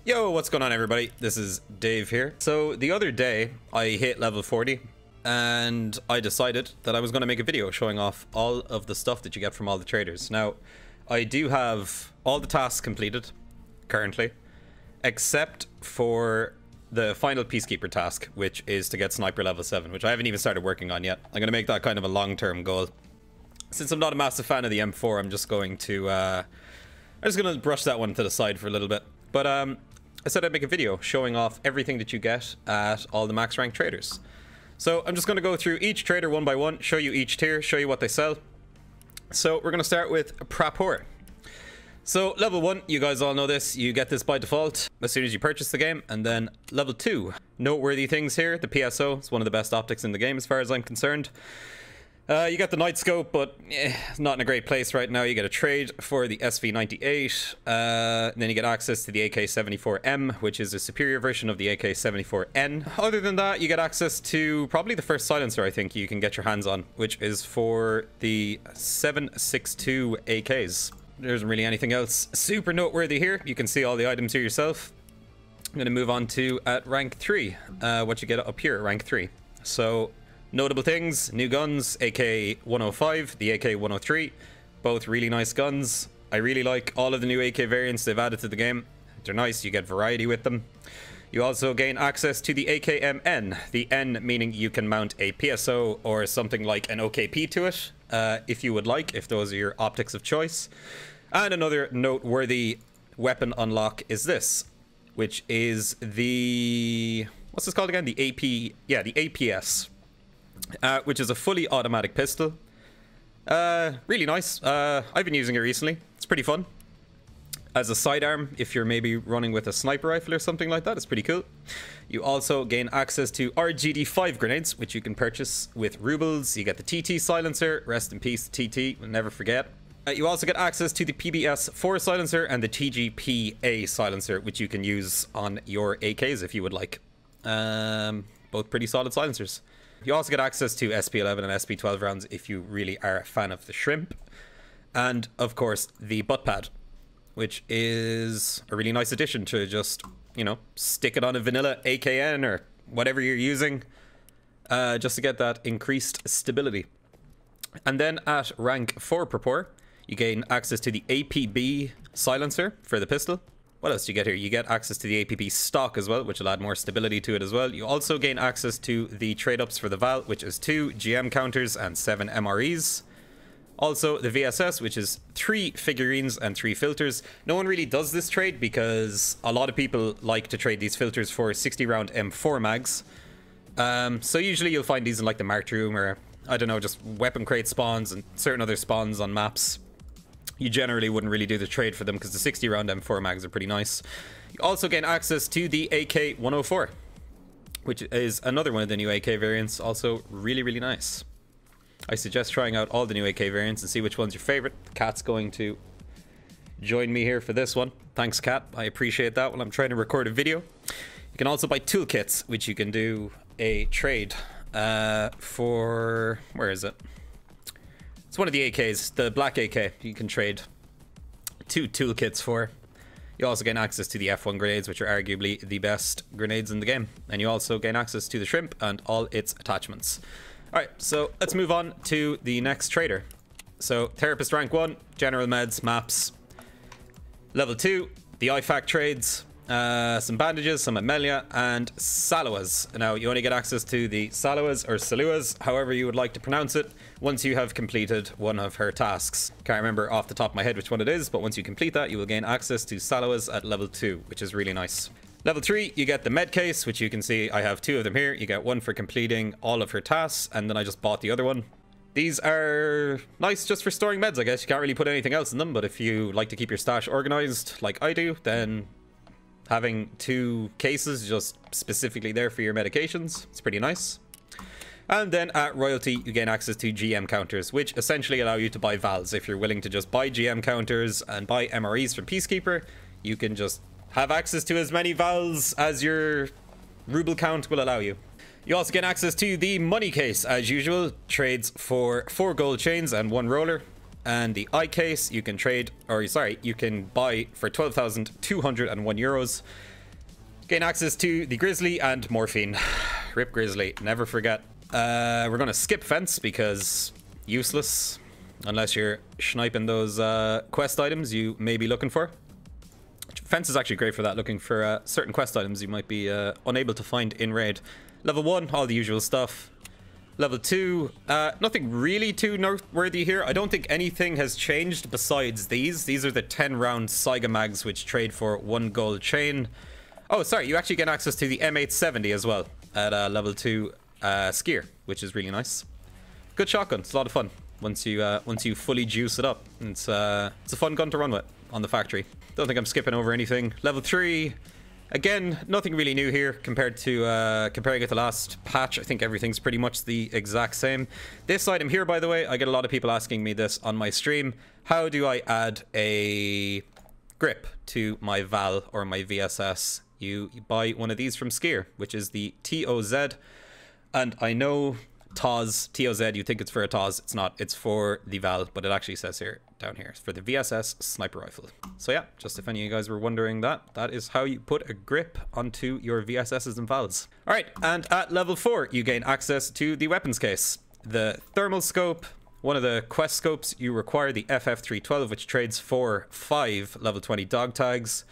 Yo, what's going on everybody? This is Dave here. So the other day I hit level 40 and I decided that I was going to make a video showing off all of the stuff that you get from all the traders. Now, I do have all the tasks completed currently, except for the final Peacekeeper task, which is to get Sniper level 7, which I haven't even started working on yet. I'm going to make that kind of a long-term goal. Since I'm not a massive fan of the M4, I'm just going to brush that one to the side for a little bit. But I said I'd make a video showing off everything that you get at all the max rank traders. So I'm just going to go through each trader one by one, show you each tier, show you what they sell. So we're going to start with Prapor. So level 1, you guys all know this, you get this by default as soon as you purchase the game. And then level 2, noteworthy things here, the PSO is one of the best optics in the game as far as I'm concerned. You get the night scope, but it's not in a great place right now. You get a trade for the SV98, then you get access to the AK-74M, which is a superior version of the AK-74N. Other than that, you get access to probably the first silencer I think you can get your hands on, which is for the 7.62 AKs. There isn't really anything else super noteworthy here. You can see all the items here yourself. I'm going to move on to at rank 3, what you get up here at rank 3. So notable things, new guns, AK-105, the AK-103, both really nice guns. I really like all of the new AK variants they've added to the game. They're nice, you get variety with them. You also gain access to the AKMN, the N meaning you can mount a PSO or something like an OKP to it, if you would like, if those are your optics of choice. And another noteworthy weapon unlock is this, which is the, what's this called again? The AP, yeah, the APS. Which is a fully automatic pistol. Really nice. I've been using it recently. It's pretty fun. As a sidearm, if you're maybe running with a sniper rifle or something like that, it's pretty cool. You also gain access to RGD5 grenades, which you can purchase with rubles. You get the TT silencer. Rest in peace, TT. We'll never forget. You also get access to the PBS4 silencer and the TGPA silencer, which you can use on your AKs if you would like. Both pretty solid silencers. You also get access to SP11 and SP12 rounds if you really are a fan of the shrimp. And, of course, the butt pad, which is a really nice addition to just, you know, stick it on a vanilla AKN or whatever you're using, just to get that increased stability. And then at rank 4 Prapor, you gain access to the APB silencer for the pistol. What else do you get here? You get access to the APB stock as well, which will add more stability to it as well. You also gain access to the trade-ups for the Val, which is 2 GM counters and 7 MREs. Also, the VSS, which is 3 figurines and 3 filters. No one really does this trade because a lot of people like to trade these filters for 60-round M4 mags. So usually you'll find these in like the Mark Room or, I don't know, just weapon crate spawns and certain other spawns on maps. You generally wouldn't really do the trade for them because the 60 round M4 mags are pretty nice. You also gain access to the AK-104, which is another one of the new AK variants, also really, really nice. I suggest trying out all the new AK variants and see which one's your favorite. Kat's going to join me here for this one. Thanks, Kat. I appreciate that when I'm trying to record a video. You can also buy toolkits, which you can do a trade for... Where is it? It's one of the AKs, the black AK, you can trade 2 toolkits for. You also gain access to the F1 grenades, which are arguably the best grenades in the game. And you also gain access to the shrimp and all its attachments. Alright, so let's move on to the next trader. So, Therapist rank 1, General Meds, Maps. Level 2, the IFAC trades. Some bandages, some Amelia, and Salawas. Now, you only get access to the Salawas or Saluas, however you would like to pronounce it, once you have completed one of her tasks. Can't remember off the top of my head which one it is, but once you complete that, you will gain access to Salawas at level 2, which is really nice. Level 3, you get the med case, which you can see I have 2 of them here. You get one for completing all of her tasks, and then I just bought the other one. These are nice just for storing meds, I guess. You can't really put anything else in them, but if you like to keep your stash organized like I do, then having 2 cases just specifically there for your medications, it's pretty nice. And then at Royalty, you gain access to GM counters, which essentially allow you to buy Vals. If you're willing to just buy GM counters and buy MREs from Peacekeeper, you can just have access to as many Vals as your ruble count will allow you. You also get access to the money case, as usual. Trades for 4 gold chains and 1 roller. And the eye case you can trade, or sorry, you can buy for 12,201 euros. Gain access to the Grizzly and Morphine. Rip Grizzly, never forget. We're gonna skip Fence because useless. Unless you're sniping those quest items you may be looking for. Fence is actually great for that, looking for certain quest items you might be unable to find in raid. Level 1, all the usual stuff. Level 2, nothing really too noteworthy here. I don't think anything has changed besides these. These are the 10-round Saiga mags, which trade for 1 gold chain. Oh, sorry, you actually get access to the M870 as well at level 2 Skier, which is really nice. Good shotgun, it's a lot of fun once you fully juice it up. It's a fun gun to run with on the factory. Don't think I'm skipping over anything. Level 3. Again, nothing really new here compared to comparing it to last patch. I think everything's pretty much the exact same. This item here, by the way, I get a lot of people asking me this on my stream. How do I add a grip to my Val or my VSS? You buy one of these from Skier, which is the TOZ. And I know TOZ, you think it's for a TOZ. It's not. It's for the Val, but it actually says here, down here, it's for the VSS sniper rifle. So yeah, just if any of you guys were wondering that is how you put a grip onto your VSSs and Vals. All right, and at level 4, you gain access to the weapons case. The thermal scope, one of the quest scopes, you require the FF312, which trades for 5 level 20 dog tags.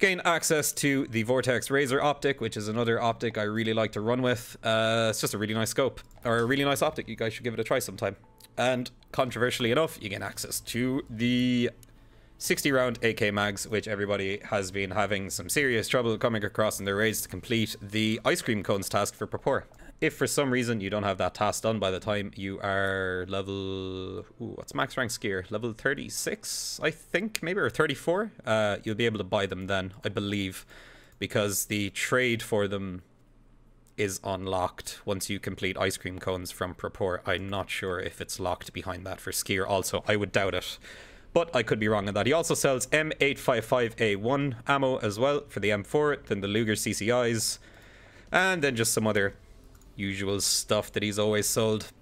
Gain access to the Vortex Razor optic, which is another optic I really like to run with. It's just a really nice scope, or a really nice optic. You guys should give it a try sometime. And controversially enough, you gain access to the 60-round AK mags, which everybody has been having some serious trouble coming across in their raids to complete the ice cream cones task for Prapor. If for some reason you don't have that task done by the time you are level... Ooh, what's max rank skier? Level 36, I think, maybe, or 34? You'll be able to buy them then, I believe, because the trade for them is unlocked once you complete ice cream cones from Prapor. I'm not sure if it's locked behind that for skier also. I would doubt it, but I could be wrong on that. He also sells M855A1 ammo as well for the M4, then the Luger CCIs, and then just some other usual stuff that he's always sold.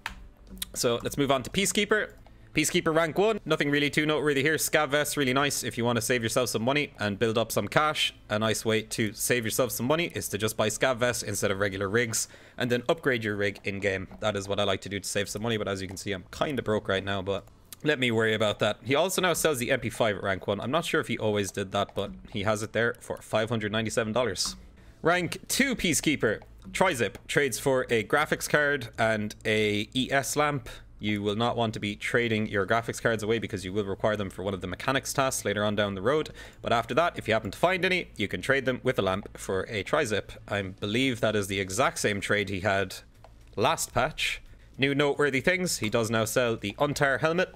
So let's move on to Peacekeeper. Peacekeeper rank 1, nothing really too noteworthy here. Scav vest, really nice if you want to save yourself some money and build up some cash. A nice way to save yourself some money is to just buy scav vests instead of regular rigs, and then upgrade your rig in game. That is what I like to do to save some money, but as you can see, I'm kind of broke right now, but let me worry about that. He also now sells the MP5 at rank 1. I'm not sure if he always did that, but he has it there for $597. Rank 2 Peacekeeper. Trizip trades for a graphics card and a ES lamp. You will not want to be trading your graphics cards away because you will require them for one of the mechanics tasks later on down the road. But after that, if you happen to find any, you can trade them with a lamp for a Trizip. I believe that is the exact same trade he had last patch. New noteworthy things, he does now sell the Untar helmet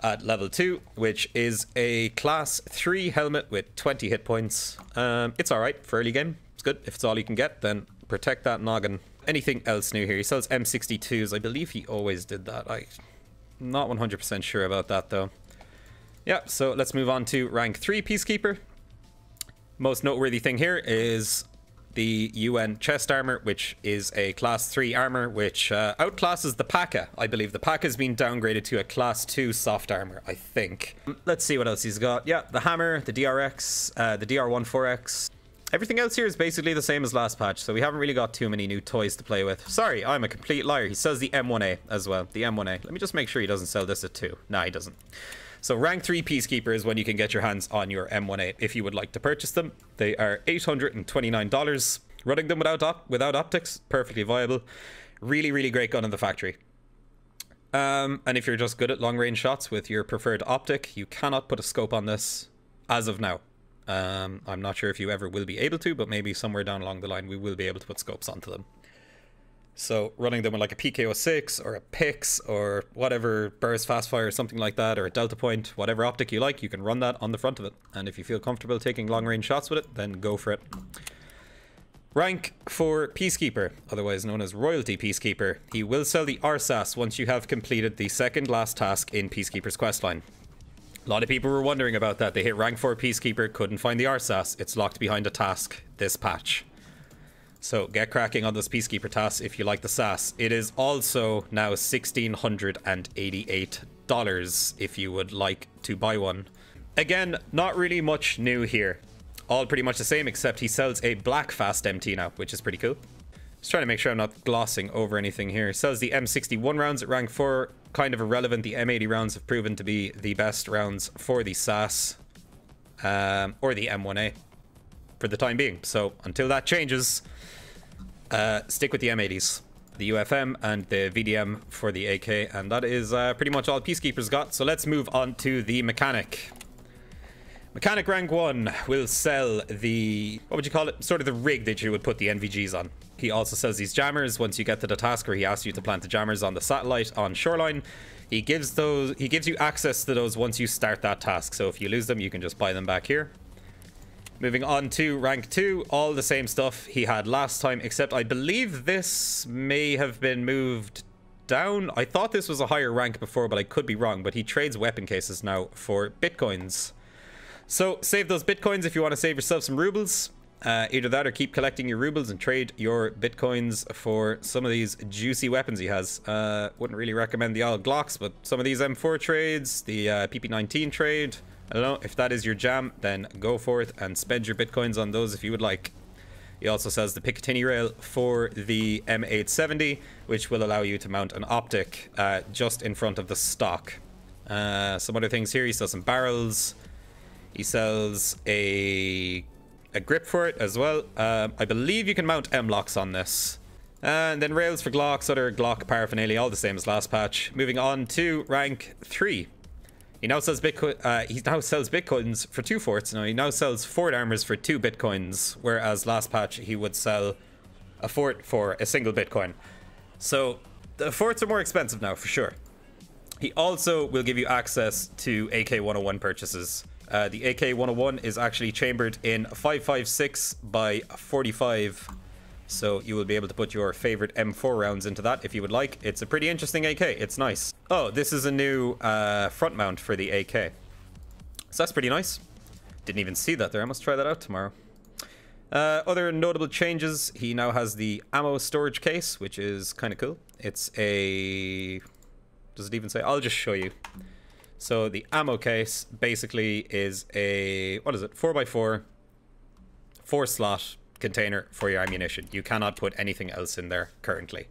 at level 2, which is a class 3 helmet with 20 hit points. It's alright for early game. It's good. If it's all you can get, then protect that noggin. Anything else new here? He sells M62s. I believe he always did that. I'm not 100% sure about that though. Yeah, so let's move on to rank 3 Peacekeeper. Most noteworthy thing here is the UN chest armor, which is a class 3 armor, which outclasses the P.A.K.A. I believe the P.A.K.A. has been downgraded to a class 2 soft armor, I think. Let's see what else he's got. Yeah, the hammer, the DRX, the DR14X. Everything else here is basically the same as last patch, so we haven't really got too many new toys to play with. Sorry, I'm a complete liar. He sells the M1A as well, the M1A. Let me just make sure he doesn't sell this at 2. Nah, he doesn't. So rank 3 Peacekeeper is when you can get your hands on your M1A if you would like to purchase them. They are $829. Running them without optics, perfectly viable. Really, really great gun in the factory. And if you're just good at long range shots with your preferred optic, you cannot put a scope on this as of now. I'm not sure if you ever will be able to, but maybe somewhere down along the line we will be able to put scopes onto them. So running them with like a PK06 or a PIX or whatever, burst fast fire or something like that, or a delta point, whatever optic you like, you can run that on the front of it. And if you feel comfortable taking long range shots with it, then go for it. Rank 4 Peacekeeper, otherwise known as Royalty Peacekeeper. He will sell the RSAS once you have completed the second last task in Peacekeeper's questline. A lot of people were wondering about that. They hit rank 4 Peacekeeper, couldn't find the RSAS. It's locked behind a task this patch. So get cracking on this Peacekeeper task if you like the SAS. It is also now $1,688 if you would like to buy one. Again, not really much new here. All pretty much the same, except he sells a black fast MT now, which is pretty cool. Just trying to make sure I'm not glossing over anything here. Sells the M61 rounds at rank 4. Kind of irrelevant. The M80 rounds have proven to be the best rounds for the SAS or the M1A for the time being. So until that changes, stick with the M80s, the UFM and the VDM for the AK, and that is pretty much all Peacekeeper's got. So let's move on to the mechanic. Mechanic rank 1 will sell the, what would you call it, sort of the rig that you would put the NVGs on. He also sells these jammers once you get to the task where he asks you to plant the jammers on the satellite on shoreline. He gives you access to those once you start that task. So if you lose them, you can just buy them back here. Moving on to rank 2, all the same stuff he had last time, except I believe this may have been moved down. I thought this was a higher rank before, but I could be wrong. But he trades weapon cases now for bitcoins. So save those bitcoins if you want to save yourself some rubles. Either that or keep collecting your rubles and trade your bitcoins for some of these juicy weapons he has. Wouldn't really recommend the all Glocks, but some of these M4 trades, the PP19 trade, I don't know, if that is your jam, then go for it and spend your bitcoins on those if you would like. He also sells the Picatinny rail for the M870, which will allow you to mount an optic just in front of the stock. Some other things here, he sells some barrels. He sells a grip for it as well. I believe you can mount M-locks on this. And then rails for Glocks, other Glock paraphernalia, all the same as last patch. Moving on to rank 3. He now sells bitcoins for 2 forts. Now he now sells fort armors for 2 bitcoins, whereas last patch he would sell a fort for a single bitcoin. So the forts are more expensive now for sure. He also will give you access to AK-101 purchases. The AK-101 is actually chambered in 5.56 by 45, so you will be able to put your favorite M4 rounds into that if you would like. It's a pretty interesting AK. It's nice. Oh, this is a new front mount for the AK. So that's pretty nice. Didn't even see that there. I must try that out tomorrow. Other notable changes. He now has the ammo storage case, which is kind of cool. It's a... Does it even say? I'll just show you. So the ammo case basically is a, what is it, 4x4 4-slot container for your ammunition. You cannot put anything else in there currently.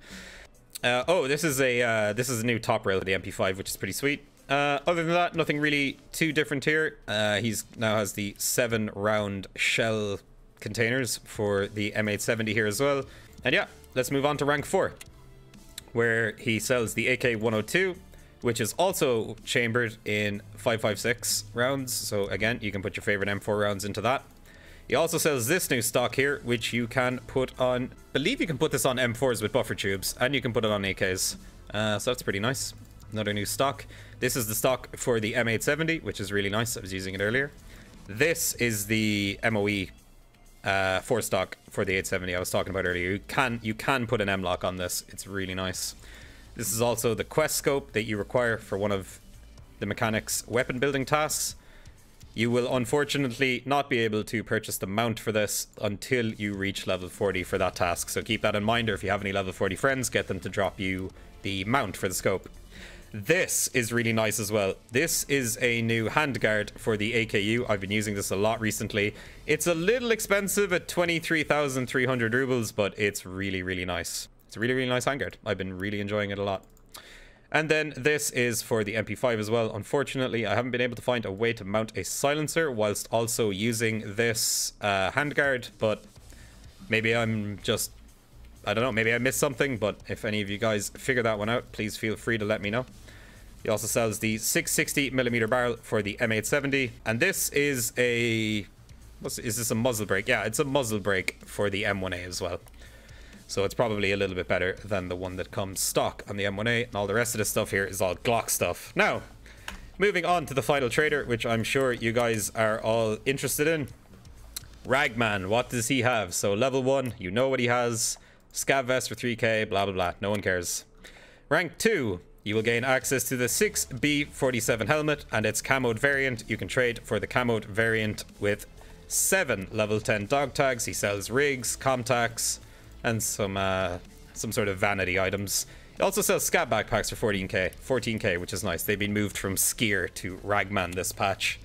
Oh, this is a new top rail for the MP5, which is pretty sweet. Other than that, nothing really too different here. He's now has the 7-round shell containers for the M870 here as well. And yeah, let's move on to rank 4, where he sells the AK-102, which is also chambered in 5.56 rounds. So again, you can put your favorite M4 rounds into that. He also sells this new stock here, which you can put on, I believe you can put this on M4s with buffer tubes, and you can put it on AKs. So that's pretty nice. Another new stock. This is the stock for the M870, which is really nice. I was using it earlier. This is the MOE 4 stock for the 870 I was talking about earlier. You can put an M-lock on this. It's really nice. This is also the quest scope that you require for one of the mechanic's weapon building tasks. You will unfortunately not be able to purchase the mount for this until you reach level 40 for that task. So keep that in mind, or if you have any level 40 friends, get them to drop you the mount for the scope. This is really nice as well. This is a new handguard for the AKU. I've been using this a lot recently. It's a little expensive at 23,300 rubles, but it's really, really nice. It's a really, really nice handguard. I've been really enjoying it a lot. And then this is for the MP5 as well. Unfortunately, I haven't been able to find a way to mount a silencer whilst also using this handguard, but maybe I'm just, I don't know, maybe I missed something, but if any of you guys figure that one out, please feel free to let me know. He also sells the 660mm barrel for the M870, and this is a, is this a muzzle brake? Yeah, it's a muzzle brake for the M1A as well. So it's probably a little bit better than the one that comes stock on the M1A, and all the rest of the stuff here is all Glock stuff. Now, moving on to the final trader, which I'm sure you guys are all interested in. Ragman, what does he have? So level 1, you know what he has. Scav vest for 3k, blah blah blah, no one cares. Rank 2, you will gain access to the 6B47 helmet and its camoed variant. You can trade for the camoed variant with 7 level 10 dog tags. He sells rigs, comtacs, and some sort of vanity items. It also sells scat backpacks for 14k, which is nice. They've been moved from skier to Ragman this patch.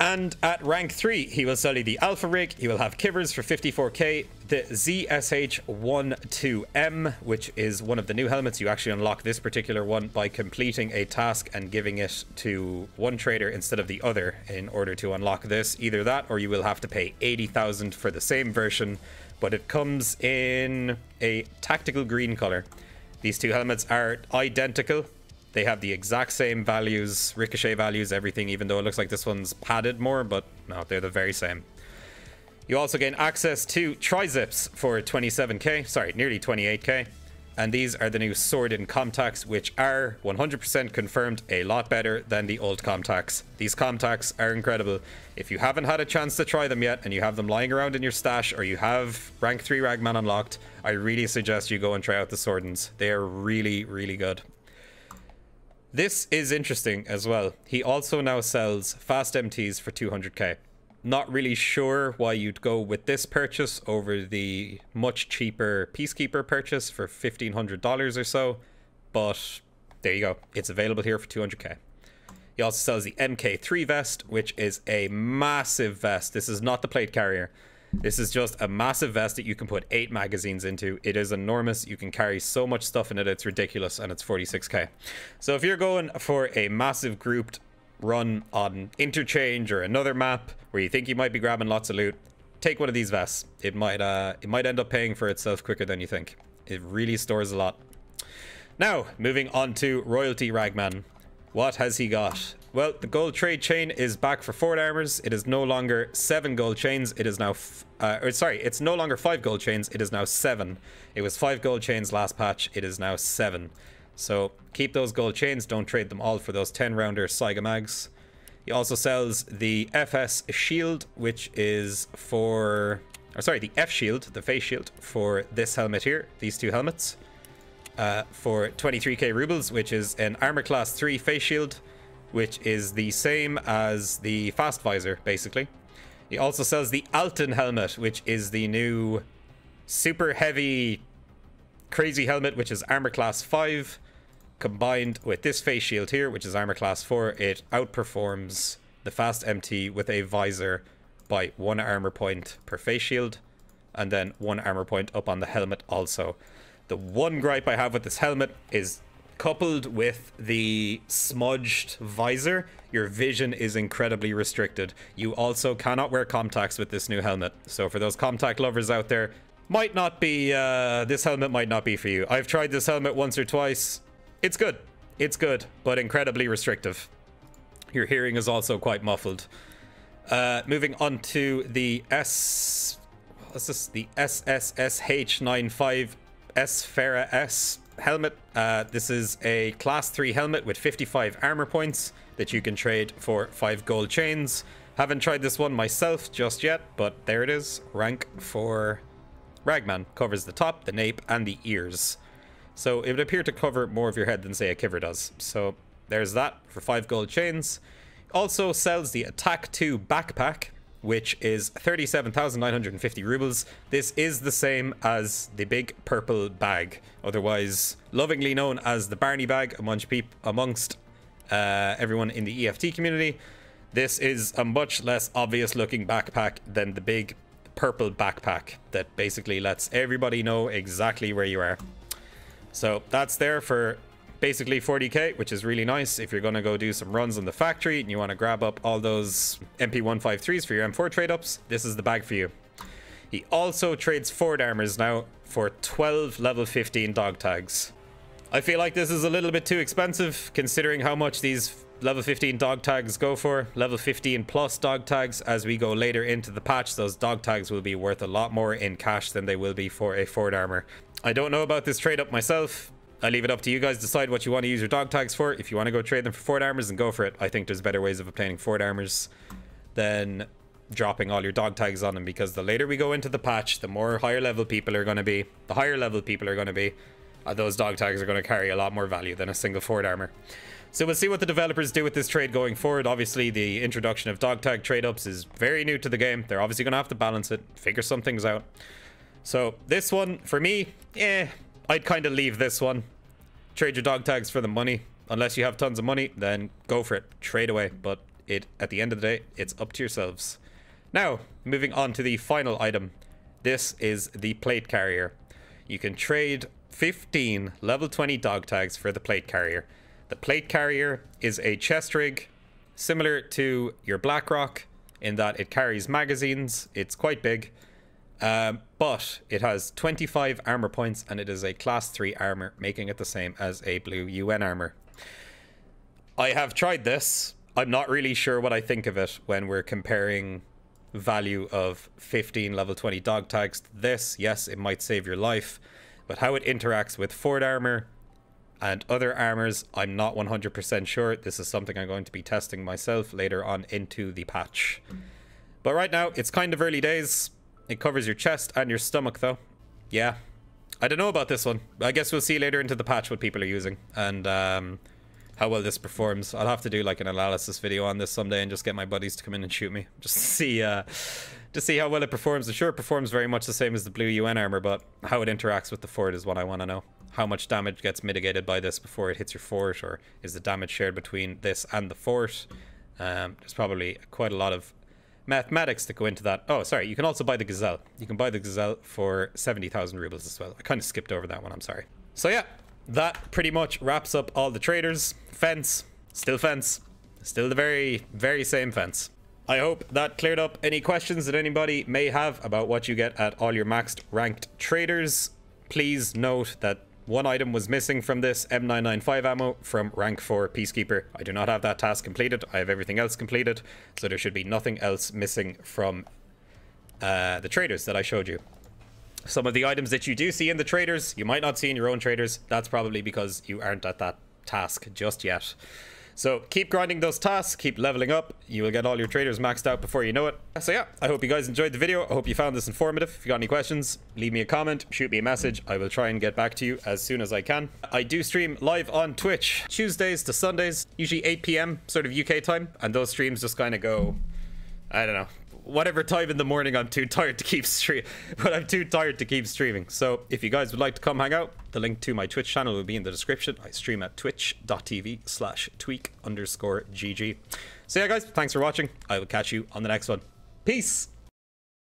And at rank 3, he will sell you the Alpha Rig. He will have Kivers for 54k, the ZSH-12M, which is one of the new helmets. You actually unlock this particular one by completing a task and giving it to one trader instead of the other in order to unlock this. Either that, or you will have to pay 80,000 for the same version, but it comes in a tactical green color. These two helmets are identical. They have the exact same values, ricochet values, everything, even though it looks like this one's padded more, but no, they're the very same. You also gain access to tri-zips for 27k, sorry, nearly 28k. And these are the new sword-in Comtacs, which are 100% confirmed a lot better than the old Comtacs. These Comtacs are incredible. If you haven't had a chance to try them yet, and you have them lying around in your stash, or you have rank 3 Ragman unlocked, I really suggest you go and try out the sword-ins. They are really, really good. This is interesting as well. He also now sells fast MTs for 200k. Not really sure why you'd go with this purchase over the much cheaper Peacekeeper purchase for $1,500 or so, but there you go. It's available here for 200k. He also sells the MK3 vest, which is a massive vest. This is not the plate carrier. This is just a massive vest that you can put 8 magazines into. It is enormous. You can carry so much stuff in it. It's ridiculous, and it's 46k. So if you're going for a massive grouped run on Interchange or another map where you think you might be grabbing lots of loot, take one of these vests. It might end up paying for itself quicker than you think. It really stores a lot. Now, moving on to Royalty Ragman. What has he got? Well, the gold trade chain is back for forward armors. It is no longer 7 gold chains. It is now, it's no longer 5 gold chains. It is now 7. It was 5 gold chains last patch. It is now 7. So keep those gold chains. Don't trade them all for those 10-rounder Saiga mags. He also sells the FS shield, which is for, the F shield, the face shield for this helmet here. These two helmets. For 23k rubles, which is an armor class 3 face shield, which is the same as the fast visor, basically. He also sells the Alton helmet, which is the new super heavy crazy helmet, which is armor class 5, combined with this face shield here, which is armor class 4. It outperforms the fast MT with a visor by 1 armor point per face shield, and then 1 armor point up on the helmet also. The one gripe I have with this helmet is, coupled with the smudged visor, your vision is incredibly restricted. You also cannot wear Comtacs with this new helmet. So for those Comtac lovers out there, might not be, this helmet might not be for you. I've tried this helmet once or twice. It's good. It's good, but incredibly restrictive. Your hearing is also quite muffled. Moving on to the the SSSH95 Sfera S helmet. This is a class 3 helmet with 55 armor points that you can trade for 5 gold chains. Haven't tried this one myself just yet, but there it is. Rank 4 Ragman. Covers the top, the nape, and the ears. So it would appear to cover more of your head than, say, a Kiver does. So there's that for 5 gold chains. Also sells the Attack 2 backpack, which is 37,950 rubles. This is the same as the big purple bag, otherwise lovingly known as the Barney bag amongst everyone in the EFT community. This is a much less obvious looking backpack than the big purple backpack that basically lets everybody know exactly where you are. So that's there for basically 40k, which is really nice if you're going to go do some runs on the factory and you want to grab up all those MP153s for your M4 trade-ups. This is the bag for you. He also trades forward armors now for 12 level 15 dog tags. I feel like this is a little bit too expensive considering how much these level 15 dog tags go for. Level 15 plus dog tags. As we go later into the patch, those dog tags will be worth a lot more in cash than they will be for a forward armor. I don't know about this trade up myself. I leave it up to you guys to decide what you want to use your dog tags for. If you want to go trade them for forward armors, then go for it. I think there's better ways of obtaining forward armors than dropping all your dog tags on them, because the later we go into the patch, the more higher level people are going to be. The higher level people are going to be. Those dog tags are going to carry a lot more value than a single forward armor. So we'll see what the developers do with this trade going forward. Obviously, the introduction of dog tag trade-ups is very new to the game. They're obviously going to have to balance it, figure some things out. So this one, for me, I'd kind of leave this one. Trade your dog tags for the money. Unless you have tons of money, then go for it. Trade away. But at the end of the day, it's up to yourselves. Now, moving on to the final item. This is the plate carrier. You can trade 15 level 20 dog tags for the plate carrier. The plate carrier is a chest rig similar to your Blackrock in that it carries magazines. It's quite big, but it has 25 armor points and it is a class 3 armor, making it the same as a blue UN armor. I have tried this. I'm not really sure what I think of it when we're comparing value of 15 level 20 dog tags to this. Yes, it might save your life, but how it interacts with fort armor and other armors, I'm not 100% sure. This is something I'm going to be testing myself later on into the patch. But right now, it's kind of early days. It covers your chest and your stomach though. Yeah, I don't know about this one. I guess we'll see later into the patch what people are using and how well this performs. I'll have to do like an analysis video on this someday and just get my buddies to come in and shoot me. Just to see how well it performs. I'm sure it performs very much the same as the blue UN armor, but how it interacts with the fort is what I want to know. How much damage gets mitigated by this before it hits your fort, or is the damage shared between this and the fort? There's probably quite a lot of mathematics that go into that. Oh, sorry, you can also buy the Gazelle. You can buy the Gazelle for 70,000 rubles as well. I kind of skipped over that one, I'm sorry. So yeah, that pretty much wraps up all the traders. Fence, still the very, very same fence. I hope that cleared up any questions that anybody may have about what you get at all your maxed ranked traders. Please note that one item was missing from this M995 ammo from rank 4 Peacekeeper. I do not have that task completed. I have everything else completed, so there should be nothing else missing from the traders that I showed you. Some of the items that you do see in the traders, you might not see in your own traders. That's probably because you aren't at that task just yet. So keep grinding those tasks, keep leveling up. You will get all your traders maxed out before you know it. So yeah, I hope you guys enjoyed the video. I hope you found this informative. If you got any questions, leave me a comment, shoot me a message. I will try and get back to you as soon as I can. I do stream live on Twitch Tuesdays to Sundays, usually 8 PM sort of UK time, and those streams just kind of go, I don't know, whatever time in the morning. I'm too tired to keep streaming. So if you guys would like to come hang out, the link to my Twitch channel will be in the description. I stream at twitch.tv/tweak_gg. So yeah guys, thanks for watching. I will catch you on the next one. Peace.